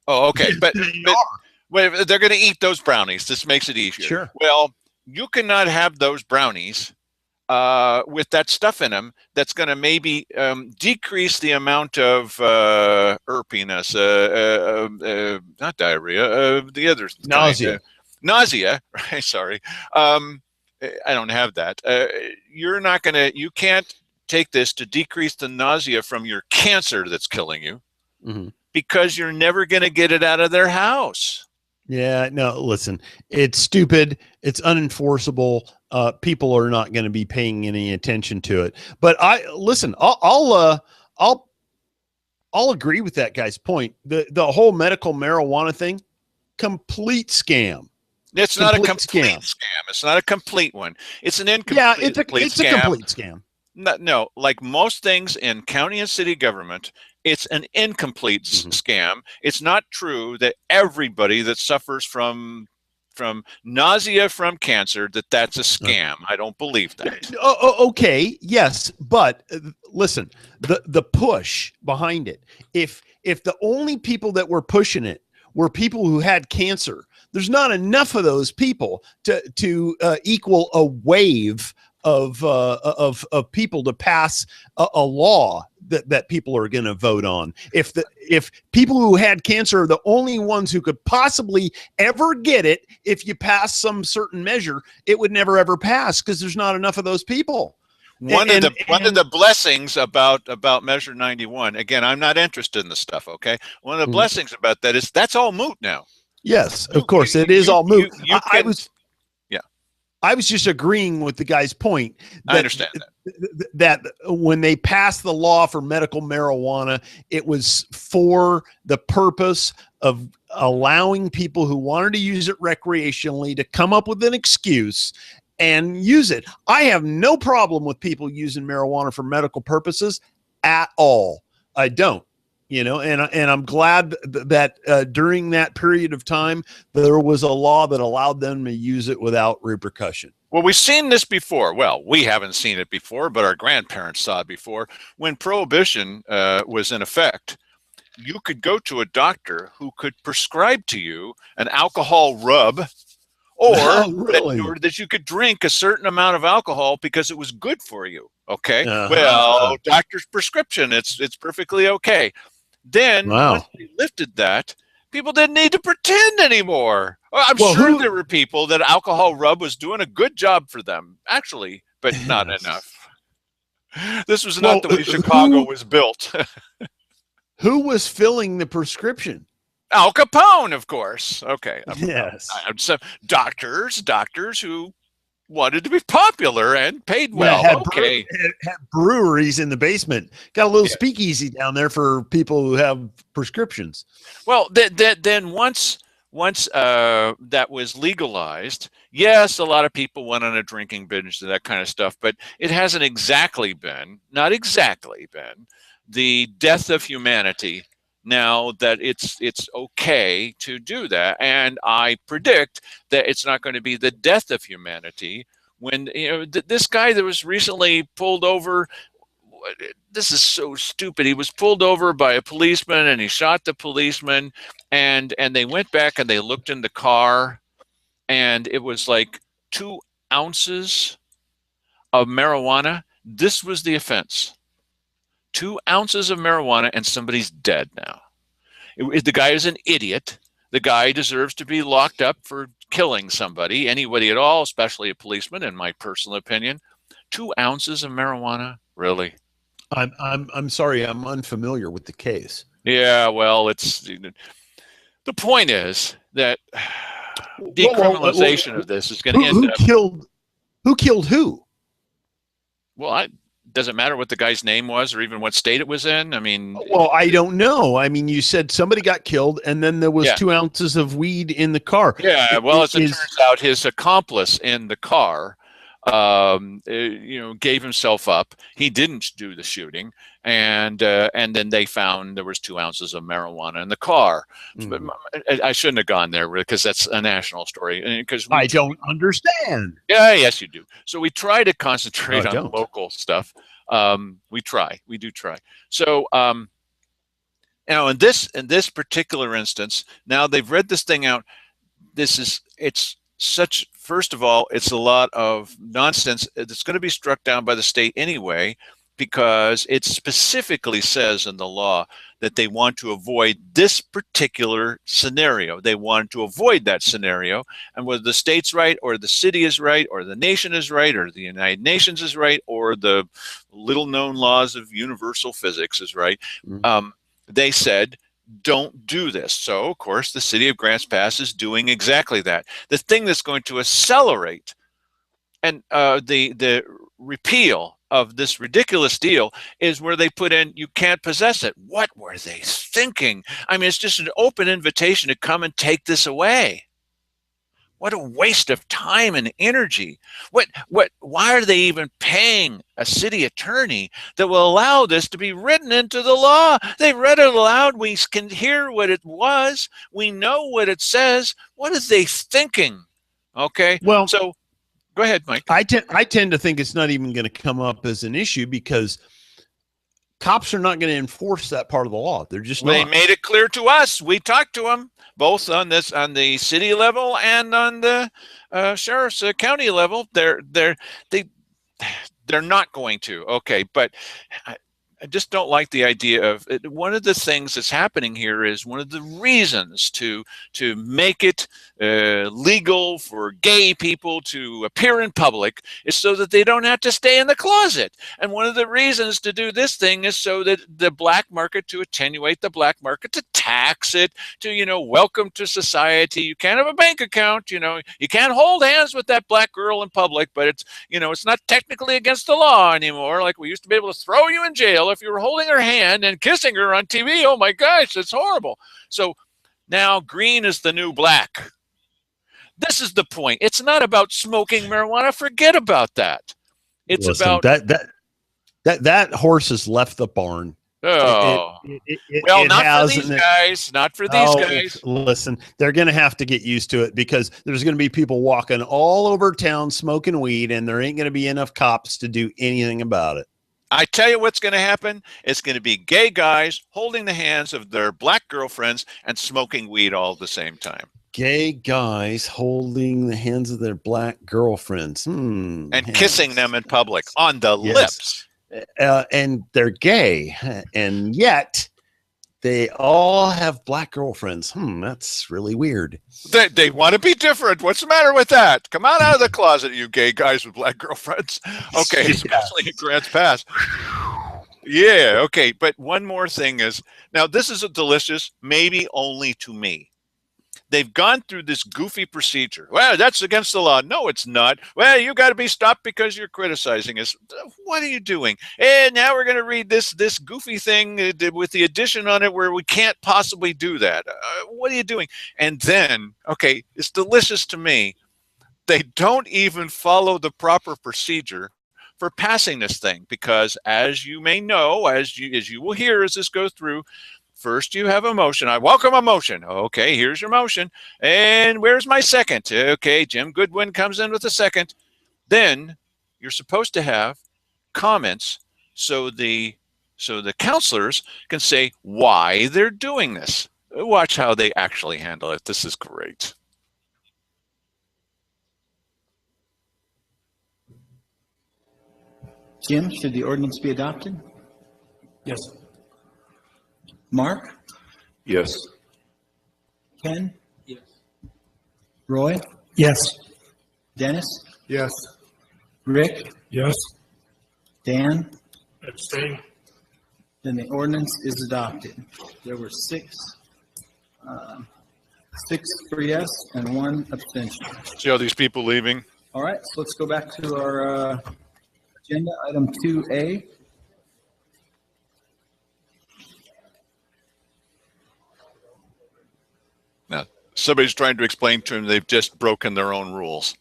Oh, okay, Yes, but, they but are. well, they're going to eat those brownies. This makes it easier. Sure. Well, you cannot have those brownies with that stuff in them that's going to maybe decrease the amount of erpiness, not diarrhea, the other Nausea. nausea, right? Sorry. I don't have that. You can't take this to decrease the nausea from your cancer that's killing you because you're never going to get it out of their house. Yeah, no, listen, it's stupid. It's unenforceable. People are not going to be paying any attention to it. But I'll agree with that guy's point. The whole medical marijuana thing, complete scam. It's not a complete scam. It's not a complete one. It's an incomplete. Yeah, it's a complete scam. No, like most things in county and city government, it's an incomplete scam. It's not true that everybody that suffers from nausea from cancer that's a scam. I don't believe that. Okay, yes, but listen, the push behind it. If the only people that were pushing it were people who had cancer, there's not enough of those people to equal a wave of people to pass a law that people are going to vote on. If people who had cancer are the only ones who could possibly ever get it, if you pass some certain measure, it would never ever pass because there's not enough of those people. One of the blessings about Measure 91. Again, I'm not interested in the stuff. Okay, one of the blessings about that is that's all moot now. Yes, of course, it is all moot. I was just agreeing with the guy's point. I understand that when they passed the law for medical marijuana, it was for the purpose of allowing people who wanted to use it recreationally to come up with an excuse and use it. I have no problem with people using marijuana for medical purposes at all. I don't. And I'm glad that during that period of time, there was a law that allowed them to use it without repercussion. Well, we've seen this before. Well, we haven't seen it before, but our grandparents saw it before. When Prohibition was in effect, you could go to a doctor who could prescribe to you an alcohol rub, or that you could drink a certain amount of alcohol because it was good for you. Okay. Well, doctor's prescription, it's perfectly okay. Then once they lifted that, people didn't need to pretend anymore. I'm sure there were people that alcohol rub was doing a good job for them, actually, but not enough. This was not the way Chicago was built. Who was filling the prescription? Al Capone, of course. Okay. Yes. So doctors who wanted to be popular and paid well. Had breweries in the basement. Got a little speakeasy down there for people who have prescriptions. Well, then once that was legalized, yes, a lot of people went on a drinking binge and that kind of stuff, but it hasn't not exactly been the death of humanity. Now that it's okay to do that, and I predict that it's not going to be the death of humanity when this guy that was recently pulled over. This is so stupid. He was pulled over by a policeman, and he shot the policeman, and they went back and they looked in the car, and it was like 2 ounces of marijuana. This was the offense. 2 ounces of marijuana and somebody's dead now. The guy is an idiot. The guy deserves to be locked up for killing anybody at all, especially a policeman, in my personal opinion. 2 ounces of marijuana, really? I'm sorry, I'm unfamiliar with the case. Yeah, well, the point is that decriminalization of this is going to end up. Who killed who? Well, doesn't matter what the guy's name was or even what state it was in. I mean, well, I don't know. I mean, you said somebody got killed, and then there was 2 ounces of weed in the car. Yeah, well, as it turns out, his accomplice in the car gave himself up. He didn't do the shooting, and then they found there was 2 ounces of marijuana in the car. But I shouldn't have gone there because that's a national story. Because I don't understand. Yeah, yes, you do. So we try to No, concentrate I on don't. local stuff. We do try. So now in this particular instance, now they've read this thing out. It's such, first of all, it's a lot of nonsense. It's going to be struck down by the state anyway, because it specifically says in the law that they want to avoid this particular scenario. They want to avoid that scenario. And whether the state's right, or the city is right, or the nation is right, or the United Nations is right, or the little known laws of universal physics is right, they said, don't do this. So, of course, the city of Grants Pass is doing exactly that. The thing that's going to accelerate and the repeal of this ridiculous deal is where they put in, you can't possess it. What were they thinking? I mean, it's just an open invitation to come and take this away. What a waste of time and energy. Why are they even paying a city attorney that will allow this to be written into the law? They read it aloud. We can hear what it was. We know what it says. What are they thinking? Okay. Well, so go ahead, Mike. I tend to think it's not even going to come up as an issue because cops are not going to enforce that part of the law. They're just They not. made it clear to us. We talked to them both on the city level and on the sheriff's county level. They're not going to. Okay, but I just don't like the idea of it. One of the things that's happening here is one of the reasons to make it legal for gay people to appear in public is so that they don't have to stay in the closet. And one of the reasons to do this thing is so that the black market, to attenuate the black market, to tax it, to, welcome to society. You can't have a bank account, you can't hold hands with that black girl in public, but it's, it's not technically against the law anymore. Like we used to be able to throw you in jail if you were holding her hand and kissing her on TV. Oh my gosh, it's horrible. So now green is the new black. This is the point. It's not about smoking marijuana. Forget about that. It's Listen, about that horse has left the barn. Well, not for these guys. Not for these guys. Listen, they're going to have to get used to it because there's going to be people walking all over town smoking weed, and there ain't going to be enough cops to do anything about it. I tell you what's going to happen. It's going to be gay guys holding the hands of their black girlfriends and smoking weed all at the same time. Gay guys holding the hands of their black girlfriends. And kissing them in public on the lips. And they're gay. And yet they all have black girlfriends. That's really weird. They want to be different. What's the matter with that? Come on out of the closet, you gay guys with black girlfriends. Okay, especially at Grants Pass. Yeah, okay. But one more thing is, now this is a delicious, maybe only to me. They've gone through this goofy procedure. Well, that's against the law. No, it's not. Well, you got to be stopped because you're criticizing us. What are you doing? And now we're going to read this goofy thing with the addition on it where we can't possibly do that. What are you doing? And then, okay, it's delicious to me. They don't even follow the proper procedure for passing this thing because, as you may know, as you will hear as this goes through, first, you have a motion. I welcome a motion. Okay, here's your motion. And where's my second? Okay, Jim Goodwin comes in with a second. Then you're supposed to have comments so the counselors can say why they're doing this. Watch how they actually handle it. This is great. Jim, should the ordinance be adopted? Yes. Mark? Yes. Ken? Yes. Roy? Yes. Dennis? Yes. Rick? Yes. Dan? Abstain. Then the ordinance is adopted. There were six for yes and one abstention. See all these people leaving? All right, so let's go back to our agenda, item 2A. Now, somebody's trying to explain to them they've just broken their own rules.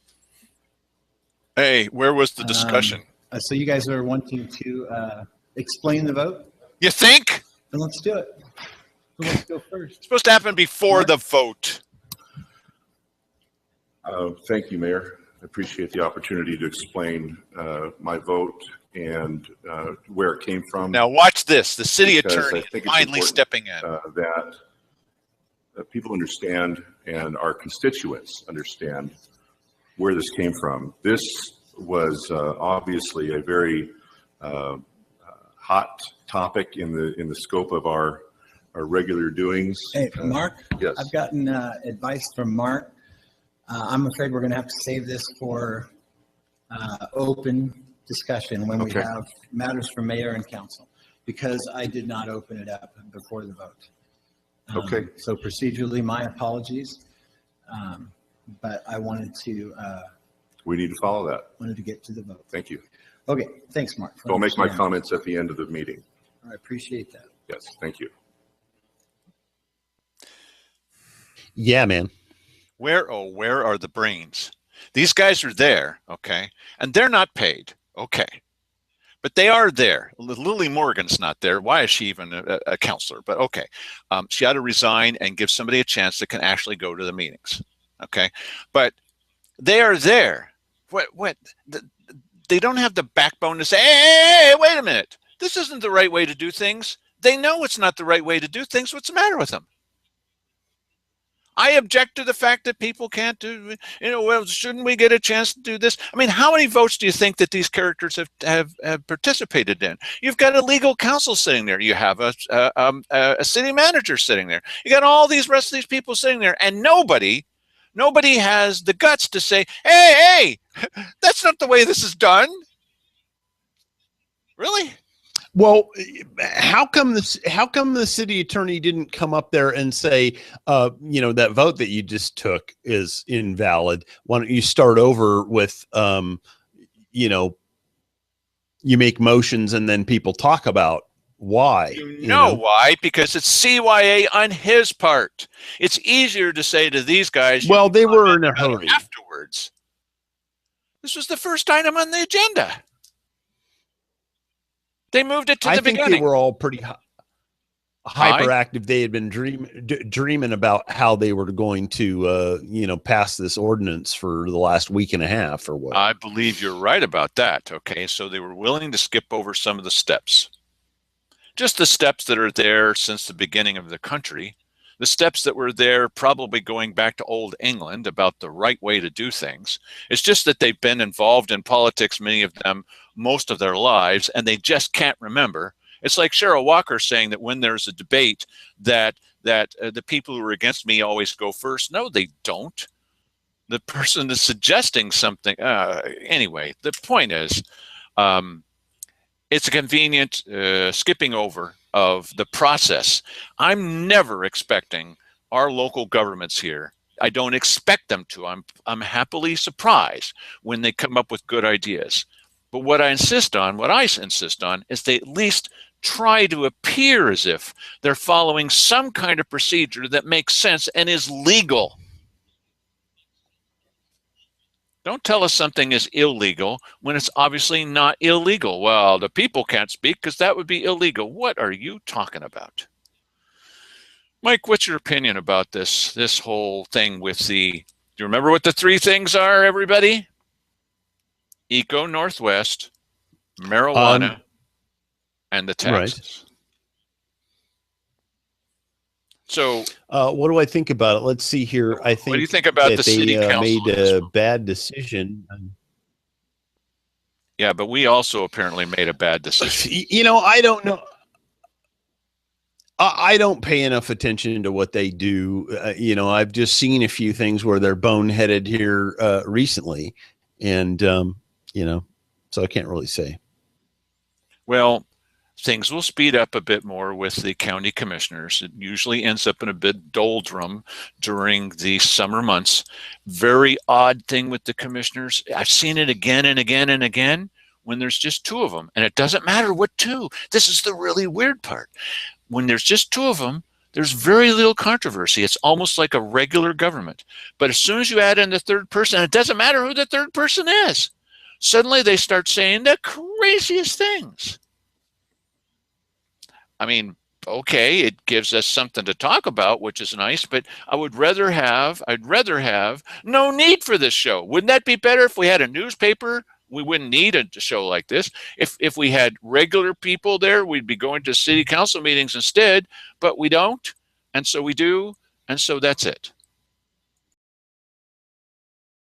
Hey, where was the discussion? So you guys are wanting to explain the vote? You think? Then let's do it. Who wants to go first? It's supposed to happen before Mark? the vote. Thank you, Mayor. I appreciate the opportunity to explain my vote and where it came from. Now watch this. The city Because I attorney think is it's finally important, stepping in. That people understand and our constituents understand where this came from. This was obviously a very hot topic in the scope of our regular doings. Hey, Mark? Yes. I've gotten advice from Mark. I'm afraid we're going to have to save this for open discussion when we Okay. have matters for mayor and council, because I did not open it up before the vote. Okay. So procedurally, my apologies. But I wanted to We need to follow that. get to the vote. Thank you. Okay, thanks, Mark. So I'll make my comments at the end of the meeting. I appreciate that. Yes, thank you. Yeah, man. Where are the brains? These guys are there, okay, and they're not paid, okay, but they are there. Lily Morgan's not there. Why is she even a counselor? But okay, she ought to resign and give somebody a chance that can actually go to the meetings, okay. But they are there. What? They don't have the backbone to say, hey, wait a minute, this isn't the right way to do things. They know it's not the right way to do things. What's the matter with them? I object to the fact that people can't do, well, shouldn't we get a chance to do this? I mean, how many votes do you think that these characters have participated in? You've got a legal counsel sitting there. You have a city manager sitting there. You got all these rest of these people sitting there, and nobody has the guts to say, hey, that's not the way this is done. Really? Well, how come the city attorney didn't come up there and say, that vote that you just took is invalid? Why don't you start over with, you make motions and then people talk about why? You know why? Because it's CYA on his part. It's easier to say to these guys. Well, they were in a hurry afterwards. This was the first item on the agenda. They moved it to the beginning. I think they were all pretty hyperactive. They had been dreaming about how they were going to, pass this ordinance for the last week and a half or what. I believe you're right about that. Okay, so they were willing to skip over some of the steps. Just the steps that are there since the beginning of the country. The steps that were there probably going back to old England about the right way to do things. It's just that they've been involved in politics, many of them, most of their lives, and they just can't remember. It's like Cheryl Walker saying that when there's a debate that the people who are against me always go first. No, they don't. The person is suggesting something. Anyway, the point is, it's a convenient skipping over of the process. I'm never expecting our local governments here. I don't expect them to. I'm happily surprised when they come up with good ideas. But what I insist on is they at least try to appear as if they're following some kind of procedure that makes sense and is legal. Don't tell us something is illegal when it's obviously not illegal. Well, the people can't speak because that would be illegal. What are you talking about? Mike, what's your opinion about this whole thing with do you remember what the three things are, everybody? Eco Northwest, marijuana, and the taxes. Right. So, what do I think about it? Let's see here. I think. What do you think about the city council? Made a bad decision. Yeah, but we also apparently made a bad decision. I don't know. I don't pay enough attention to what they do. I've just seen a few things where they're boneheaded here recently, and so I can't really say. Well, things will speed up a bit more with the county commissioners. It usually ends up in a bit doldrum during the summer months. Very odd thing with the commissioners. I've seen it again and again and again when there's just two of them. And it doesn't matter what two. This is the really weird part. When there's just two of them, there's very little controversy. It's almost like a regular government. But as soon as you add in the third person, it doesn't matter who the third person is. suddenly they start saying the craziest things. I mean, okay, it gives us something to talk about, which is nice, but I'd rather have no need for this show. Wouldn't that be better if we had a newspaper? We wouldn't need a show like this. If we had regular people there, we'd be going to city council meetings instead, but we don't. And so we do. And so that's it.